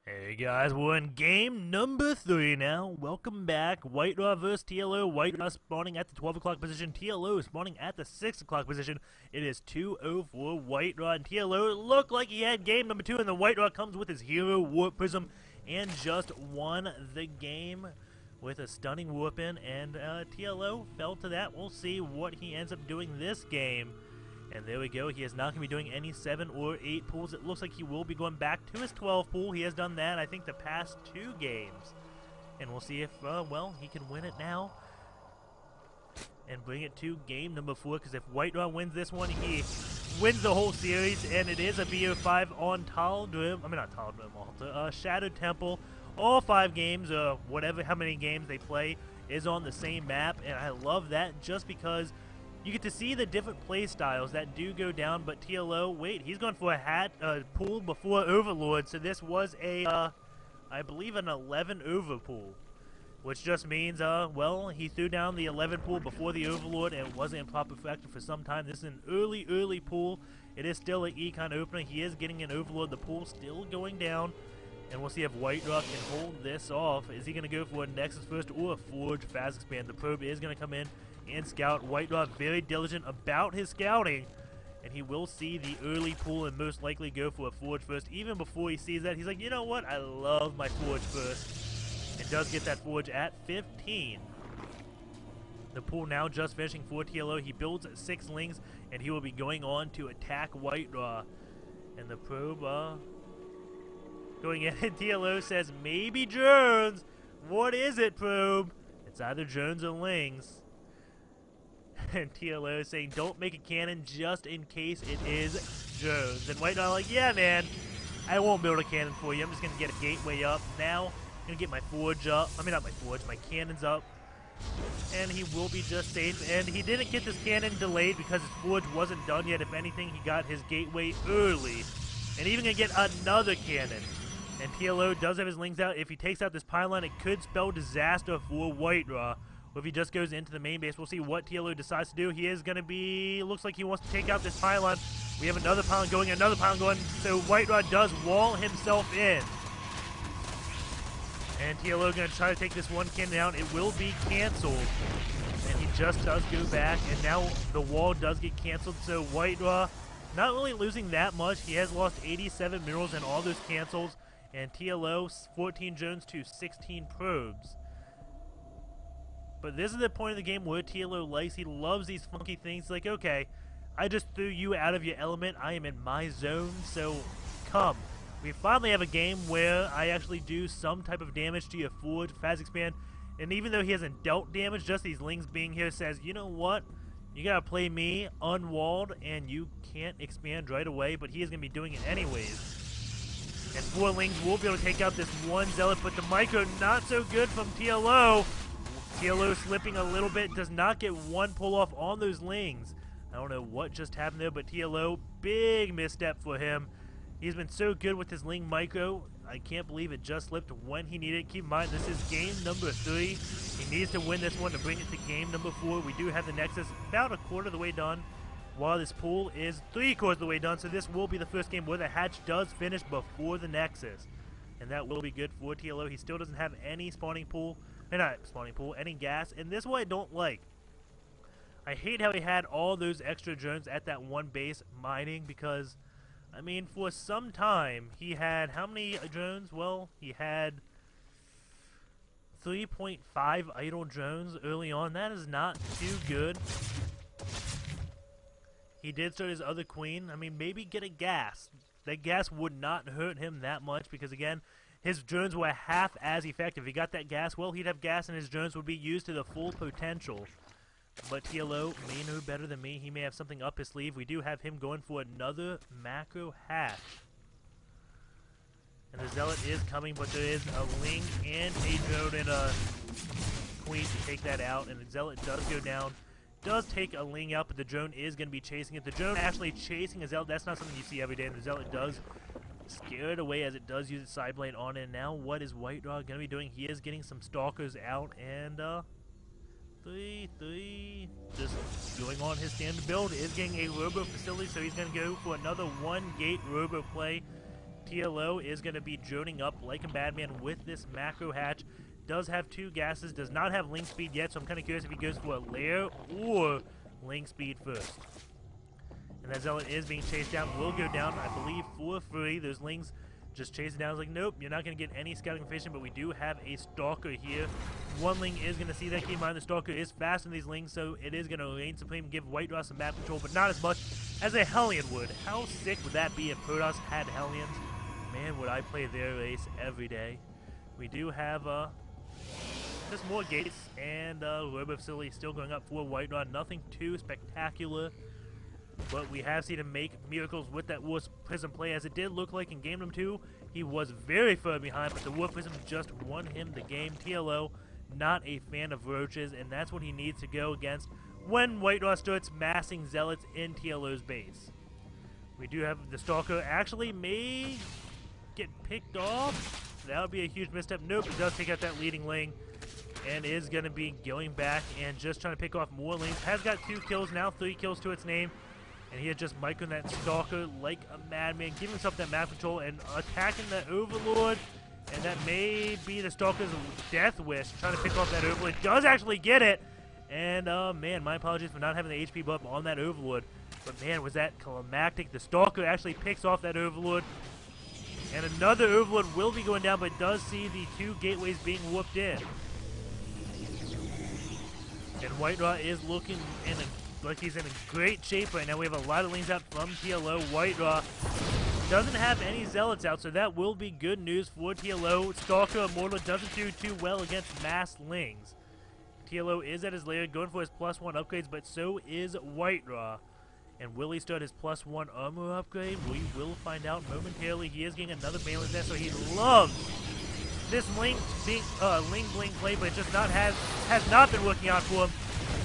Hey guys, we're in game number 3 now. Welcome back. WhiteRa vs TLO. WhiteRa spawning at the 12 o'clock position. TLO spawning at the 6 o'clock position. It is 2-0 for WhiteRa, and TLO looked like he had game number 2, and the WhiteRa comes with his hero Warp Prism and just won the game with a stunning warp in, and TLO fell to that. We'll see what he ends up doing this game. And there we go. He is not going to be doing any 7 or 8 pools. It looks like he will be going back to his 12 pool. He has done that, I think, the past 2 games. And we'll see if, well, he can win it now and bring it to game number 4. Because if WhiteRa wins this one, he wins the whole series. And it is a BO5 on Shadow Temple. All 5 games, whatever, how many games they play, is on the same map. And I love that just because you get to see the different play styles that do go down, but TLO, wait, he's going for a pool before Overlord, so this was a, I believe an 11 over pool, which just means, well, he threw down the 11 pool before the Overlord, and it wasn't in proper factor for some time. This is an early pool. It is still an econ opener. He is getting an Overlord. The pool's still going down, and we'll see if WhiteRa can hold this off. Is he going to go for a Nexus first or a Forge Fast Expand? The probe is going to come in and scout. WhiteRa very diligent about his scouting, and he will see the early pool and most likely go for a Forge first. Even before he sees that, he's like, you know what, I love my Forge first, and does get that Forge at 15. The pool now just finishing for TLO. He builds 6 lings, and he will be going on to attack WhiteRa. And the probe going in, and TLO says, maybe Jones. What is it, probe? It's either Jones or Lings. And TLO is saying, don't make a cannon just in case it is Jones. And WhiteRa like, yeah, man, I won't build a cannon for you. I'm just going to get a gateway up. Now, I'm going to get my forge up. I mean, not my forge, my cannons up. And he will be just safe. And he didn't get this cannon delayed because his forge wasn't done yet. If anything, he got his gateway early. And even going to get another cannon. And TLO does have his lings out. If he takes out this pylon, it could spell disaster for WhiteRa. Or if he just goes into the main base, we'll see what TLO decides to do. He is going to be, looks like he wants to take out this pylon. We have another pylon going, so WhiteRa does wall himself in. And TLO going to try to take this one cannon out. It will be canceled. And he just does go back, and now the wall does get canceled, so WhiteRa not really losing that much. He has lost 87 minerals in all those cancels, and TLO 14 drones to 16 probes. But this is the point of the game where TLO likes. He loves these funky things. Like, okay, I just threw you out of your element. I am in my zone, so come. We finally have a game where I actually do some type of damage to your Forge, Fast Expand. And even though he hasn't dealt damage, just these lings being here says, you know what? You gotta play me unwalled, and you can't expand right away, but he is gonna be doing it anyways. And 4 lings will be able to take out this one zealot, but the micro not so good from TLO. TLO slipping a little bit, does not get one pull off on those lings. I don't know what just happened there, but TLO, big misstep for him. He's been so good with his ling micro. I can't believe it just slipped when he needed it. Keep in mind, this is game number 3. He needs to win this one to bring it to game number 4. We do have the Nexus about a quarter of the way done, while this pool is 3/4 of the way done. So this will be the first game where the hatch does finish before the Nexus. And that will be good for TLO. He still doesn't have any spawning pool. Not spawning pool, any gas, and this one I don't like. I hate how he had all those extra drones at that one base mining because, I mean, for some time he had how many drones? Well, he had 3.5 idle drones early on. That is not too good. He did start his other queen. I mean, maybe get a gas. That gas would not hurt him that much because, again, his drones were half as effective. If he got that gas, well, he'd have gas and his drones would be used to the full potential. But TLO may know better than me. He may have something up his sleeve. We do have him going for another macro hatch. And the zealot is coming, but there is a ling and a drone and a queen to take that out. And the zealot does go down. Does take a ling out, but the drone is going to be chasing it. The drone actually chasing a zealot. That's not something you see every day. And the zealot does scare it away as it does use its side blade on it. And now what is WhiteRa going to be doing? He is getting some stalkers out, and 3 just going on his standard build. Is getting a robo facility, so he's going to go for another 1 gate robo play. TLO is going to be droning up like a madman with this macro hatch. Does have 2 gases, does not have link speed yet, so I'm kind of curious if he goes for a lair or link speed first. And that Zealot is being chased down, will go down, I believe, for free. Those Lings just chase it down. It's like, nope, you're not going to get any scouting information, but we do have a Stalker here. One Ling is going to see that. Keep in mind, the Stalker is faster than these Lings, so it is going to reign supreme, give WhiteRa some map control, but not as much as a Hellion would. How sick would that be if Protoss had Hellions? Man, would I play their race every day. We do have just more gates, and Robo Facility still going up for WhiteRa. Nothing too spectacular, but we have seen him make miracles with that Wolf Prism play, as it did look like in Game Room 2. He was very far behind, but the Wolf Prism just won him the game. TLO, not a fan of Roaches, and that's what he needs to go against when WhiteRa starts massing Zealots in TLO's base. We do have the Stalker actually may get picked off. That would be a huge misstep. Nope, it does take out that leading Ling, and is going to be going back and just trying to pick off more Lings. Has got 2 kills now, 3 kills to its name. And he is just microing that Stalker like a madman, giving himself that map control and attacking that Overlord. And that may be the Stalker's death wish, trying to pick off that Overlord. Does actually get it! And, man, my apologies for not having the HP buff on that Overlord. But, man, was that climactic. The Stalker actually picks off that Overlord. And another Overlord will be going down, but does see the 2 gateways being whooped in. And WhiteRa is looking like he's in a great shape right now. We have a lot of Lings out from TLO. WhiteRa doesn't have any Zealots out, so that will be good news for TLO. Stalker Immortal doesn't do too well against mass Lings. TLO is at his lair, going for his +1 upgrades, but so is WhiteRa. And will he start his +1 armor upgrade? We will find out momentarily. He is getting another Baneling Nest, so he loves this Ling Bling play, but it just has not been working out for him.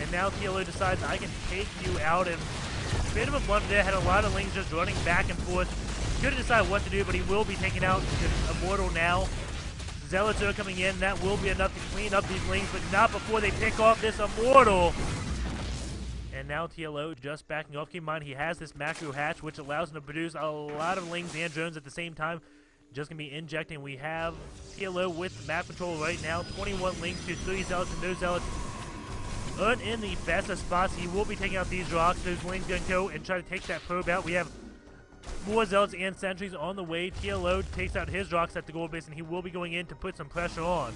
And now TLO decides, I can take you out. And a bit of a blunder there. Had a lot of Lings just running back and forth. Couldn't decide what to do, but he will be taking out the Immortal now. Zealots are coming in. That will be enough to clean up these Lings, but not before they pick off this Immortal. And now TLO just backing off. Keep in mind, he has this macro hatch, which allows him to produce a lot of Lings and drones at the same time. Just going to be injecting. We have TLO with map control right now. 21 Lings to 3 Zealots, and those Zealots aren't in the best of spots. He will be taking out these rocks. Those Lings going to go and try to take that probe out. We have more Zealots and sentries on the way. TLO takes out his rocks at the gold base, and he will be going in to put some pressure on.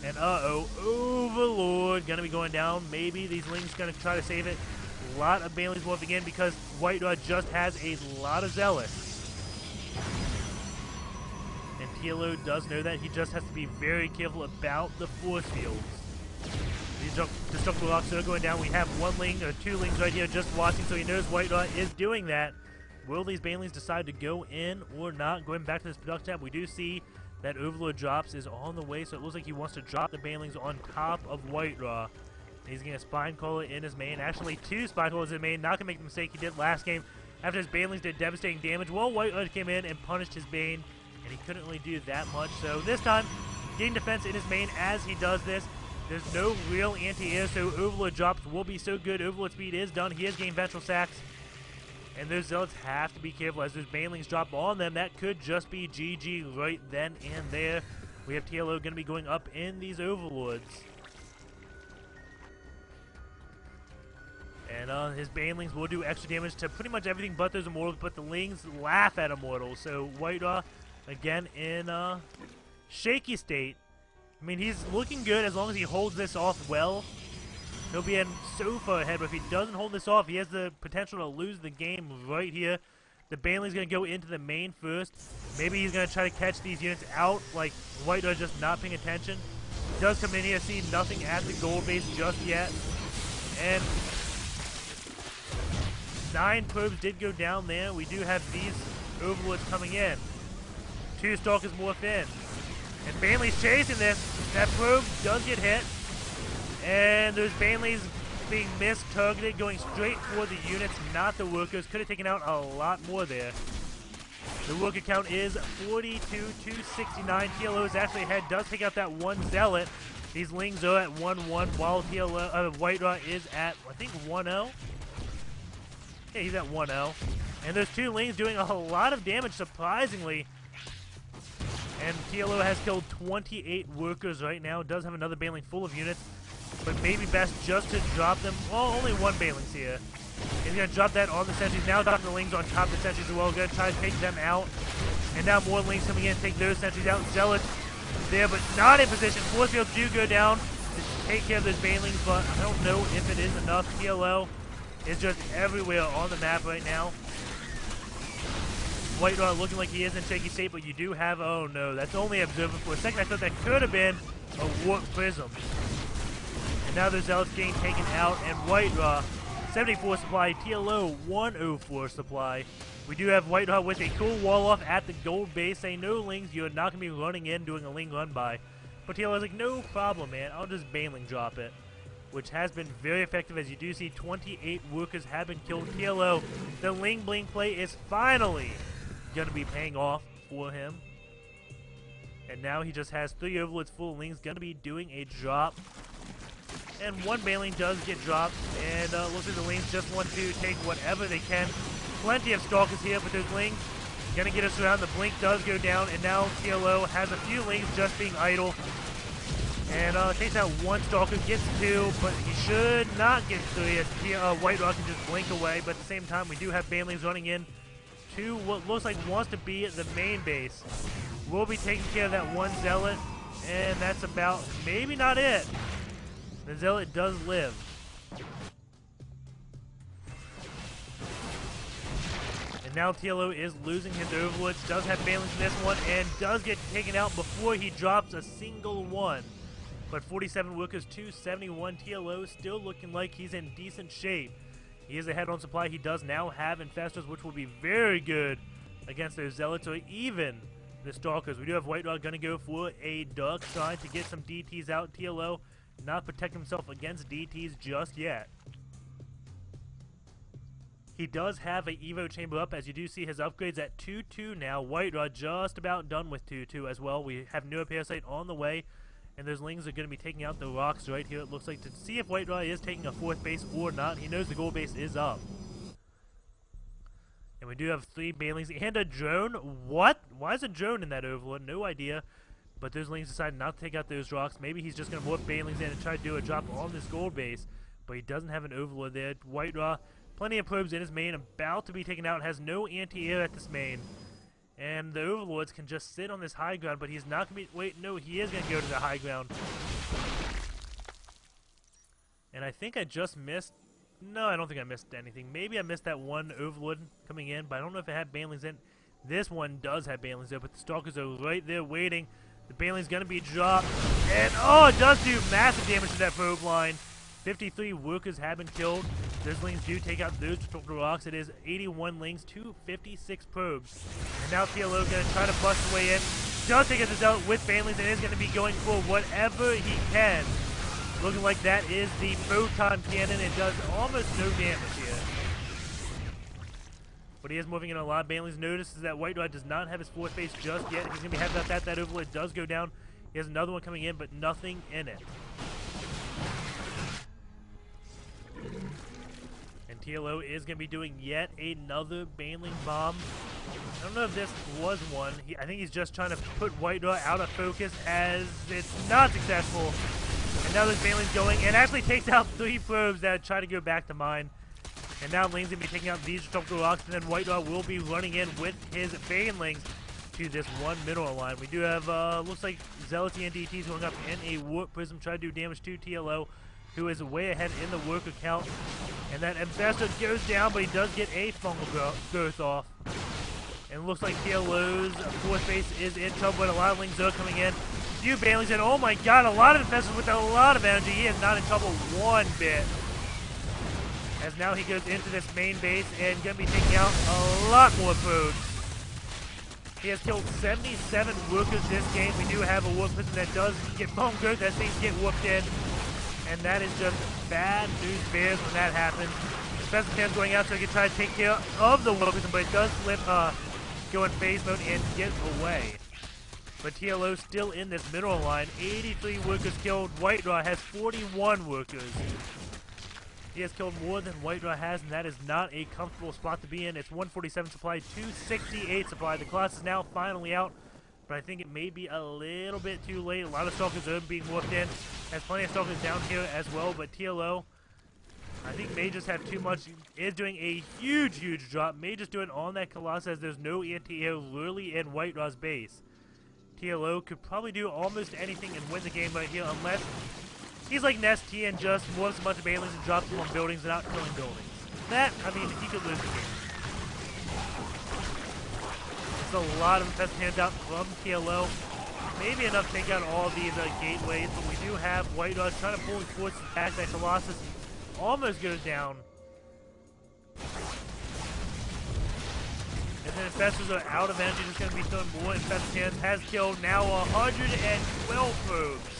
And Overlord going to be going down. Maybe these Lings going to try to save it. A lot of Banelings wolfing in because WhiteRa just has a lot of Zealots. And TLO does know that. He just has to be very careful about the force fields. These destructible rocks are going down. We have 1 Ling or 2 Lings right here just watching, so he knows WhiteRa is doing that. Will these Banelings decide to go in or not? Going back to this production tab, we do see that Overlord drops is on the way, so it looks like he wants to drop the Banelings on top of WhiteRa. He's getting a Spine Caller in his main. Actually, 2 Spine Callers in his main. Not going to make the mistake he did last game after his Banelings did devastating damage. Well, WhiteRa came in and punished his Bane, and he couldn't really do that much. So this time, getting defense in his main as he does this. There's no real anti-air, so Overlord drops will be so good. Overlord speed is done. He is getting Ventral Sacks. And those Zealots have to be careful as those Banelings drop on them. That could just be GG right then and there. We have TLO going to be going up in these Overlords. And his Banelings will do extra damage to pretty much everything but those Immortals, but the Lings laugh at Immortals. So WhiteRa, again, in a shaky state. I mean, he's looking good as long as he holds this off well. He'll be in so far ahead, but if he doesn't hold this off, he has the potential to lose the game right here. The Baneling's going to go into the main first. Maybe he's going to try to catch these units out, like WhiteRa just not paying attention. He does come in here, see nothing at the gold base just yet. And 9 probes did go down there. We do have these Overlords coming in. 2 Stalkers morph in. And Baneling's chasing this. That probe does get hit. And those Banelings being mistargeted, going straight for the units, not the workers. Could have taken out a lot more there. The worker count is 42 to 69. TLO is actually ahead, does take out that 1 Zealot. These Lings are at 1-1, while WhiteRa is at, I think, 1-0. Yeah, he's at 1-0. And those two Lings doing a lot of damage, surprisingly. And TLO has killed 28 workers right now. Does have another Baneling full of units, but maybe best just to drop them. Well, only one Baneling's here. He's going to drop that on the sentries. Now dropping the Lings on top of the sentries as well. Going to try to take them out. And now more Lings coming in, take those sentries out. Zealots there, but not in position. Force fields do go down to take care of those Banelings, but I don't know if it is enough. TLO is just everywhere on the map right now. WhiteRa looking like he is in shaky state, but you do have, oh no, that's only Observer. For a second I thought that could have been a Warp Prism. And now there's Zealots getting taken out, and WhiteRa, 74 supply, TLO 104 supply. We do have WhiteRa with a cool wall off at the gold base, saying no Lings, you're not going to be running in doing a Ling run by. But TLO's like, no problem, man, I'll just Baneling drop it. Which has been very effective, as you do see 28 workers have been killed. TLO, the Ling Bling play is finally going to be paying off for him. And now he just has 3 Overlords full of Lings, going to be doing a drop. And one Baneling does get dropped, and looks like the Lings just want to take whatever they can. Plenty of Stalkers here, but those Lings going to get us around. The Blink does go down, and now TLO has a few Lings just being idle. And takes out one Stalker, gets 2, but he should not get 3 as WhiteRa can just blink away. But at the same time, we do have Banelings running in to what looks like wants to be the main base. We'll be taking care of that one Zealot, and that's about maybe not it. The Zealot does live. And now TLO is losing his Overlords, does have Banelings in this one, and does get taken out before he drops a single one. But 47 workers, 271. TLO still looking like he's in decent shape. He is ahead on supply. He does now have Infestors, which will be very good against those Zealots, or even the Stalkers. We do have WhiteRa going to go for a Dark Side to get some DTs out. TLO not protect himself against DTs just yet. He does have a Evo Chamber up, as you do see his upgrades at 2-2 now. WhiteRa just about done with 2-2 as well. We have Newer Parasite on the way, and those Lings are going to be taking out the rocks right here, it looks like, to see if WhiteRa is taking a 4th base or not. He knows the gold base is up. And we do have 3 Banelings and a drone. What? Why is a drone in that Overlord? No idea. But those Lings decided not to take out those rocks. Maybe he's just going to morph Banelings in and try to do a drop on this gold base. But he doesn't have an Overlord there. WhiteRa, plenty of probes in his main, about to be taken out, has no anti-air at this main. And the Overlords can just sit on this high ground, but he's not going to be... Wait, no, he is going to go to the high ground. And I think I just missed... No, I don't think I missed anything. Maybe I missed that one Overlord coming in, but I don't know if it had Banelings in. This one does have Banelings there, but the Stalkers are right there waiting. The Baneling's going to be dropped. And, oh, it does do massive damage to that probe line. 53 workers have been killed. Those Lings do take out those destructive rocks. It is 81 Lings to 56 probes. And now TLO going to try to bust his way in. Does take this out with Banelings and is going to be going for whatever he can. Looking like that is the Photon Cannon. It does almost no damage here. But he is moving in a lot. Banelings notices that WhiteRa does not have his 4th base just yet. He's going to be having that. That Overlord does go down. He has another one coming in, but nothing in it. And TLO is going to be doing yet another Baneling bomb. I don't know if this was one. I think he's just trying to put WhiteRa out of focus, as it's not successful. And now there's Banelings going, and actually takes out 3 probes that try to go back to mine. And now Ling's going to be taking out these destructive rocks, and then WhiteRa will be running in with his Banelings to this one mineral line. We do have, looks like Zealots and DTs going up in a Warp Prism, try to do damage to TLO, who is way ahead in the worker count. And that Ambassador goes down, but he does get a fungal growth off. And it looks like TLO's 4th base is in trouble, but a lot of Lings are coming in. Few Banelings, and oh my god, a lot of Infestors with a lot of energy. He is not in trouble one bit. As now he goes into this main base and going to be taking out a lot more probes. He has killed 77 workers this game. We do have a Warp Prism that does get bone growth as things get whooped in. And that is just bad news bears when that happens. The Special Cam's going out so he can try to take care of the Warp Prism, but it does slip, go in phase mode and get away. But TLO still in this mineral line. 83 workers killed. WhiteRa has 41 workers. He has killed more than WhiteRa has, and that is not a comfortable spot to be in. It's 147 supply, 268 supply. The Colossus is now finally out, but I think it may be a little bit too late. A lot of Stalkers are being whooped in. Has plenty of Stalkers down here as well, but TLO, I think may just have too much. Is doing a huge, huge drop. May just do it on that Colossus as there's no anti-air literally in WhiteRa's base. TLO could probably do almost anything and win the game right here, unless he's like Nesty and just morphs a bunch of aliens and drops them on buildings without killing buildings. That, I mean, he could lose the game. There's a lot of infested hands out from TLO. Maybe enough to take out all of these gateways, but we do have WhiteRa trying to pull his forces back. That Colossus almost goes down. And then Infestors are out of energy, just going to be throwing more infested hands. Has killed now 112 probes.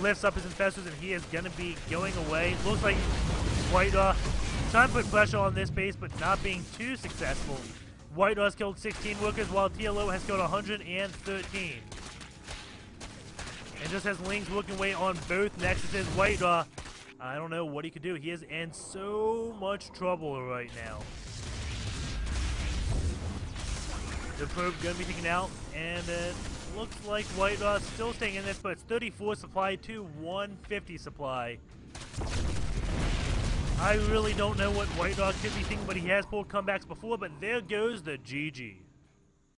Lifts up his Infestors, and he is going to be going away. Looks like WhiteRa trying to put pressure on this base, but not being too successful. WhiteRa has killed 16 workers, while TLO has killed 113. And just has Lings working away on both Nexuses. WhiteRa, I don't know what he could do. He is in so much trouble right now. The probe going to be taken out, and it looks like WhiteRa still staying in this, but it's 34 supply to 150 supply. I really don't know what WhiteRa could be thinking, but he has pulled comebacks before, but there goes the GG.